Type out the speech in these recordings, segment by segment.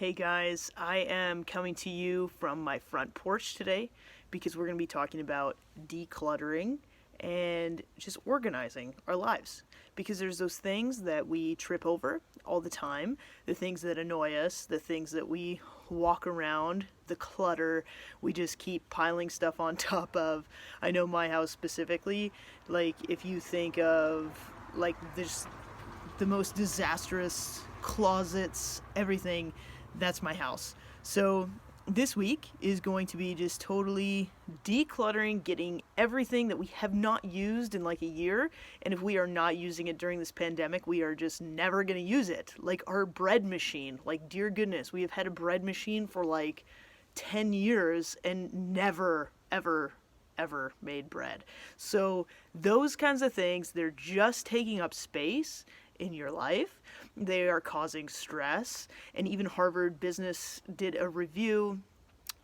Hey guys, I am coming to you from my front porch today because we're going to be talking about decluttering and just organizing our lives. Because there's those things that we trip over all the time, the things that annoy us, the things that we walk around, the clutter we just keep piling stuff on top of. I know my house specifically, like if you think of like this the most disastrous closets, everything. That's my house. So this week is going to be just totally decluttering, getting everything that we have not used in like a year. And if we are not using it during this pandemic, we are just never going to use it. Like our bread machine, like dear goodness, we have had a bread machine for like 10 years and never, ever made bread. So those kinds of things, they're just taking up space in your life. They are causing stress. And even Harvard Business did a review.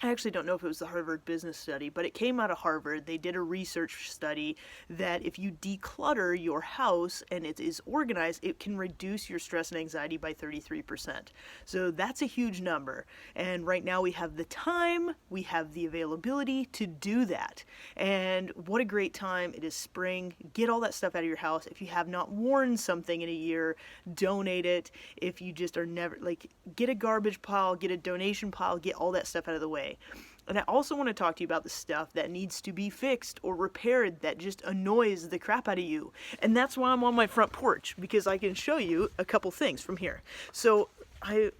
I actually don't know if it was the Harvard Business Study, but it came out of Harvard. They did a research study that if you declutter your house and it is organized, it can reduce your stress and anxiety by 33%. So that's a huge number. And right now we have the time, we have the availability to do that. And what a great time. It is spring. Get all that stuff out of your house. If you have not worn something in a year, donate it. If you just are never, like, get a garbage pile, get a donation pile, get all that stuff out of the way. And I also want to talk to you about the stuff that needs to be fixed or repaired that just annoys the crap out of you. And that's why I'm on my front porch, because I can show you a couple things from here. So I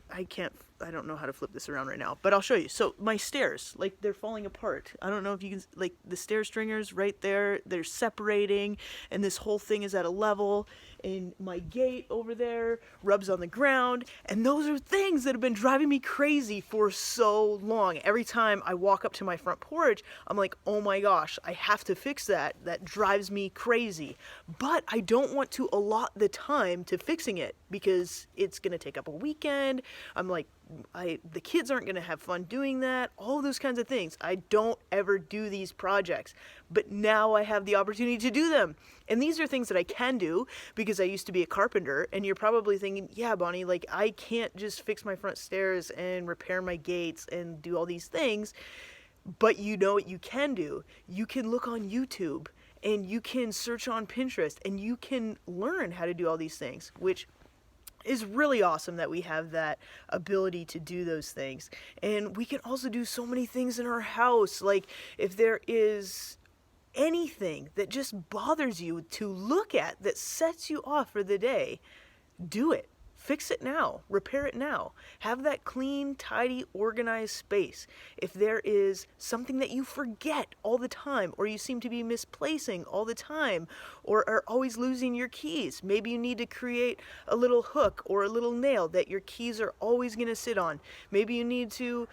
don't know how to flip this around right now, but I'll show you. So my stairs, like they're falling apart. I don't know if you can, like the stair stringers right there, they're separating and this whole thing is at a level, and my gate over there rubs on the ground. And those are things that have been driving me crazy for so long. Every time I walk up to my front porch, I'm like, oh my gosh, I have to fix that. That drives me crazy. But I don't want to allot the time to fixing it because it's going to take up a weekend. I'm like, the kids aren't going to have fun doing that, all those kinds of things. I don't ever do these projects, but now I have the opportunity to do them. And these are things that I can do because I used to be a carpenter. And you're probably thinking, yeah, Bonnie, like I can't just fix my front stairs and repair my gates and do all these things. But you know what you can do? You can look on YouTube and you can search on Pinterest and you can learn how to do all these things, which is really awesome that we have that ability to do those things. And we can also do so many things in our house. Like if there is anything that just bothers you to look at that sets you off for the day, do it. Fix it now. Repair it now. Have that clean, tidy, organized space. If there is something that you forget all the time, or you seem to be misplacing all the time, or are always losing your keys, maybe you need to create a little hook or a little nail that your keys are always going to sit on. Maybe you need to,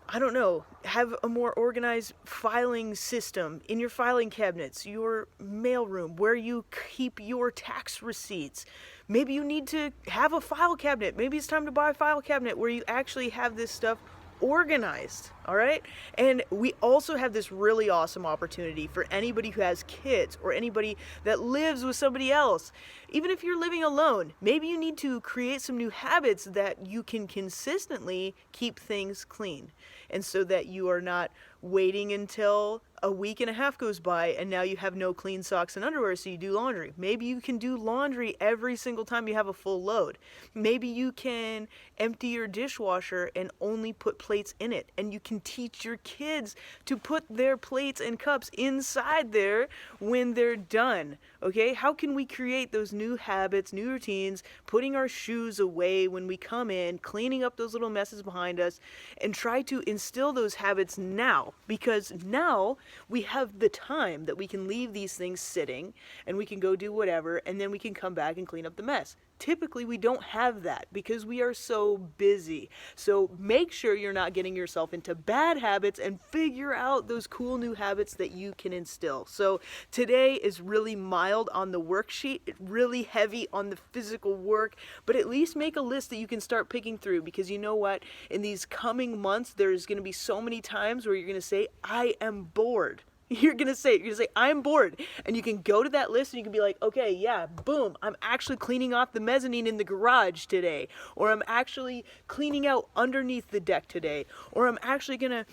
I don't know, have a more organized filing system in your filing cabinets, your mailroom, where you keep your tax receipts. Maybe you need to have a file cabinet. Maybe it's time to buy a file cabinet where you actually have this stuff organized, all right? And we also have this really awesome opportunity for anybody who has kids or anybody that lives with somebody else. Even if you're living alone, maybe you need to create some new habits that you can consistently keep things clean. And so that you are not waiting until a week and a half goes by and now you have no clean socks and underwear, so you do laundry. Maybe you can do laundry every single time you have a full load. Maybe you can empty your dishwasher and only put plates in it. And you can teach your kids to put their plates and cups inside there when they're done. Okay? How can we create those new habits, new routines, putting our shoes away when we come in, cleaning up those little messes behind us, and try to instill those habits now? Because now we have the time that we can leave these things sitting and we can go do whatever, and then we can come back and clean up the mess. Typically, we don't have that because we are so busy. So make sure you're not getting yourself into bad habits and figure out those cool new habits that you can instill. So today is really mild on the worksheet, really heavy on the physical work, but at least make a list that you can start picking through, because you know what? In these coming months, there's going to be so many times where you're going to say, I am bored. You're gonna say it. You're gonna say, I'm bored. And you can go to that list and you can be like, okay, yeah, boom, I'm actually cleaning off the mezzanine in the garage today. Or I'm actually cleaning out underneath the deck today. Or I'm actually gonna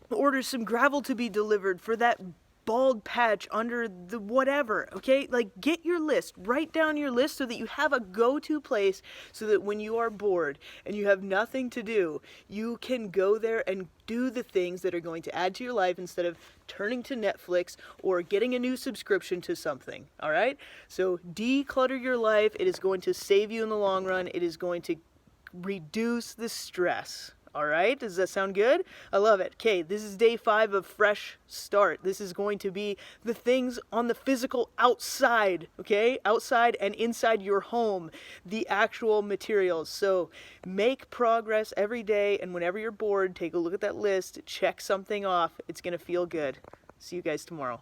order some gravel to be delivered for that bald patch under the whatever, okay? Like, get your list, write down your list so that you have a go-to place, so that when you are bored and you have nothing to do, you can go there and do the things that are going to add to your life instead of turning to Netflix or getting a new subscription to something, all right? So declutter your life. It is going to save you in the long run. It is going to reduce the stress. All right, does that sound good? I love it. Okay, this is day 5 of Fresh Start. This is going to be the things on the physical outside, okay? Outside and inside your home, the actual materials. So make progress every day, and whenever you're bored, take a look at that list, check something off. It's going to feel good. See you guys tomorrow.